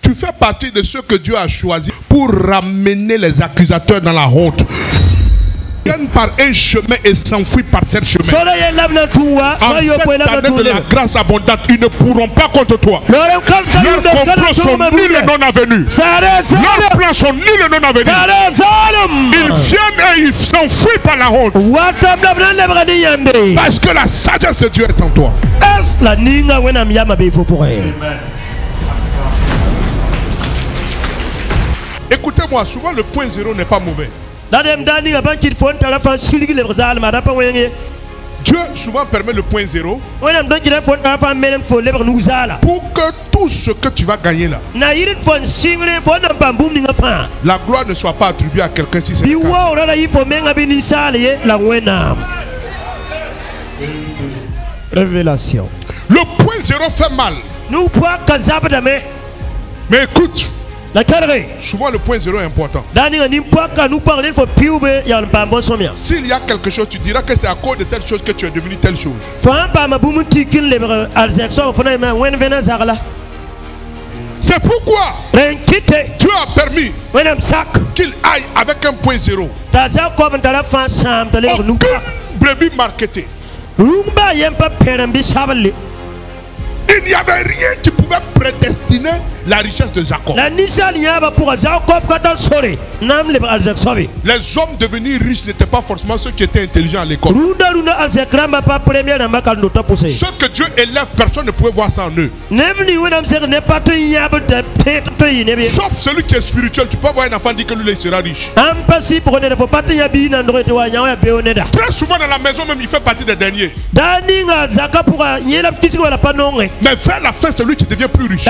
Tu fais partie de ceux que Dieu a choisis pour ramener les accusateurs dans la honte. Ils viennent par un chemin et s'enfuient par ce chemin. En cette année de la grâce abondante, ils ne pourront pas contre toi. Leurs complots sont nuls et non avenus. Leurs plans sont nuls et non avenus. Ils viennent et ils s'enfuient par la honte. Parce que la sagesse de Dieu est en toi. Écoutez-moi, souvent le point zéro n'est pas mauvais. Dieu souvent permet le point zéro pour que tout ce que tu vas gagner là, la gloire ne soit pas attribuée à quelqu'un si c'est le cas. Révélation. Le point zéro fait mal. Mais écoute, souvent le point zéro est important. S'il y a quelque chose, tu diras que c'est à cause de cette chose que tu es devenu telle chose. C'est pourquoi Dieu a permis qu'il aille avec un point zéro. Aucune brebis marketée. Il n'y avait rien qui pouvait prédestiner la richesse de Jacob. Les hommes devenus riches n'étaient pas forcément ceux qui étaient intelligents à l'école. Ceux que Dieu élève, personne ne pouvait voir ça en eux. Sauf celui qui est spirituel. Tu peux voir un enfant dire que lui il sera riche. Très souvent dans la maison même il fait partie des derniers. Mais vers la fin c'est lui qui devient plus riche.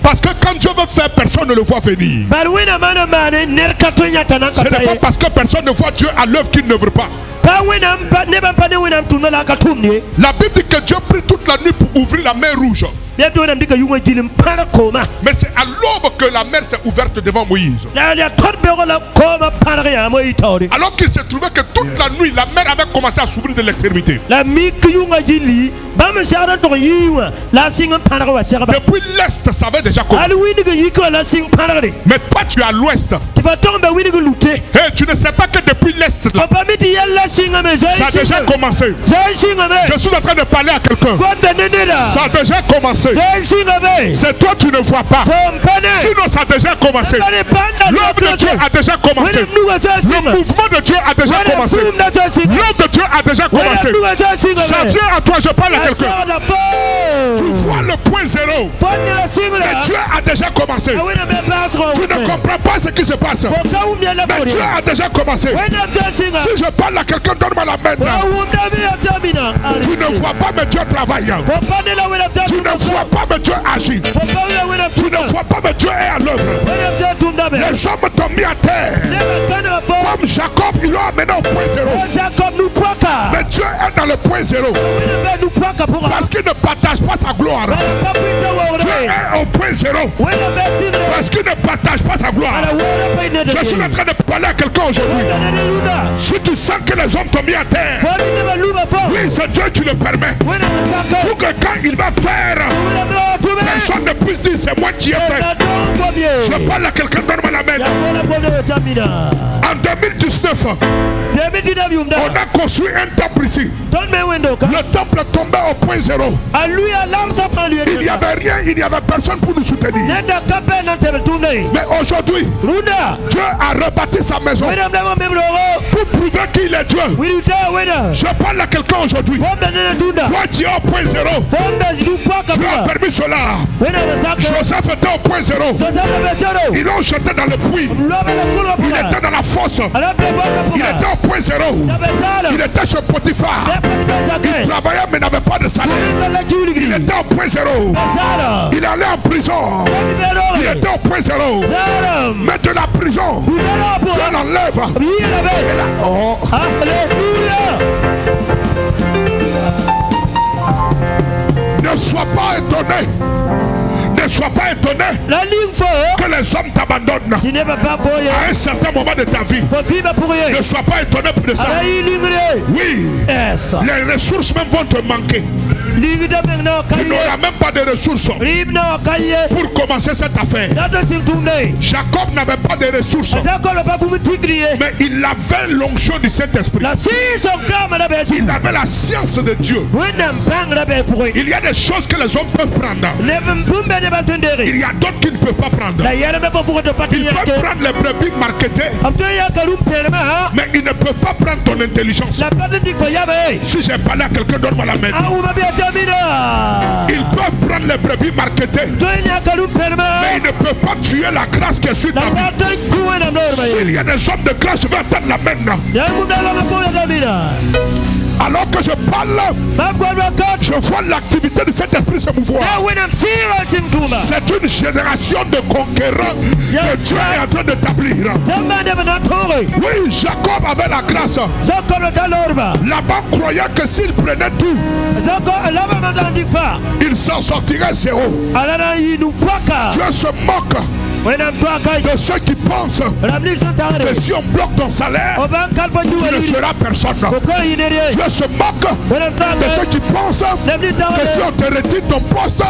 Parce que quand Dieu veut faire, personne ne le voit venir. Ce n'est pas parce que personne ne voit Dieu à l'œuvre qu'il ne veut pas. La Bible dit que Dieu prit toute la nuit pour ouvrir la mer rouge. Mais c'est à l'aube que la mer s'est ouverte devant Moïse. Alors qu'il se trouvait que toute la nuit, la mer avait commencé à s'ouvrir de l'extrémité. Depuis l'Est, ça avait déjà commencé. Mais toi, tu es à l'Ouest. Et tu ne sais pas que depuis l'Est, ça a déjà commencé. Je suis en train de parler à quelqu'un. Ça a déjà commencé. C'est toi tu ne vois pas. Sinon ça a déjà commencé. L'œuvre de Dieu a déjà commencé. Le mouvement de Dieu a déjà commencé. L'œuvre de Dieu a déjà commencé. Ça vient à toi, je parle à quelqu'un. Tu vois le point zéro. Mais Dieu a déjà commencé. Tu ne comprends pas ce qui se passe. Mais Dieu a déjà commencé. Si je parle à quelqu'un, donne-moi la main. Tu ne vois pas mais Dieu travaille. Tu ne vois pas mais Dieu agit. Tu ne vois pas mais Dieu est à l'œuvre. Les hommes t'ont mis à terre. Comme Jacob, ils l'ont amené au point zéro. Mais Dieu est dans le point zéro. Parce qu'il ne partage pas sa gloire. Dieu est au point zéro. Parce qu'il ne partage pas sa gloire. Je suis en train de parler à quelqu'un aujourd'hui. Si tu sens que les hommes t'ont mis à terre, oui, c'est Dieu qui le permet. Pour que quand il va faire, personne ne puisse dire c'est moi qui ai fait. Je parle à quelqu'un, donne-moi la main. En 2019, on a construit un temple ici. Le temple tombait au point zéro. Il n'y avait rien, il n'y avait personne pour nous soutenir. Mais aujourd'hui, Dieu a rebâti sa maison pour prouver qu'il est Dieu. Je parle à quelqu'un aujourd'hui. Toi tu es au point zéro. Tu as permis cela. Joseph était au point zéro. Ils l'ont jeté dans le puits. Il était dans la fosse. Il était au point zéro. Il était chez Potiphar. Il travaillait mais n'avait pas de salaire. Il était au point zéro. Il allait en prison. Il était au point zéro. Mais de la prison, Dieu l'enlève. Oh. Ne sois pas étonné. Ne sois pas étonné que les hommes t'abandonnent à un certain moment de ta vie. Ne sois pas étonné de ça. Oui, les ressources même vont te manquer. Tu n'auras même pas de ressources pour commencer cette affaire. Jacob n'avait pas de ressources, mais il avait l'onction du Saint-Esprit. Il avait la science de Dieu. Il y a des choses que les hommes peuvent prendre. Il y a d'autres qui ne peuvent pas prendre. Ils peuvent prendre les brebis marketées, mais ils ne peuvent pas prendre ton intelligence. Si j'ai parlé à quelqu'un, donne-moi la main. Ils peuvent prendre les brebis marketées, mais ils ne peuvent pas tuer la grâce qui est sur ta vie. S'il y a des hommes de grâce, je vais attendre la main. Alors que je parle, je vois l'activité de cet esprit se mouvoir. C'est une génération de conquérants que Dieu est en train d'établir. Oui, Jacob avait la grâce. Laban croyait que s'il prenait tout, il s'en sortirait zéro. Dieu se moque de ceux qui pensent que si on bloque ton salaire, tu ne seras personne. Dieu se moque de ceux qui pensent que si on te retire ton poste,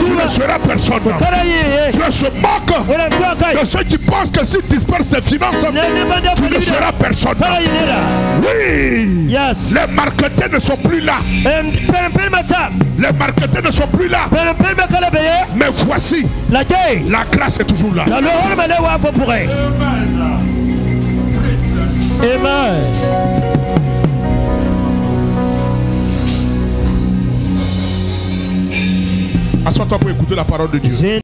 tu ne seras personne. Dieu se moque de ceux qui pensent que si tu disperses tes finances, tu ne seras personne. Oui, les marketeurs ne sont plus là. Les marketeurs ne sont plus là. Mais voici, la grâce est toujours là. Amen. Assois-toi pour écouter la parole de Dieu.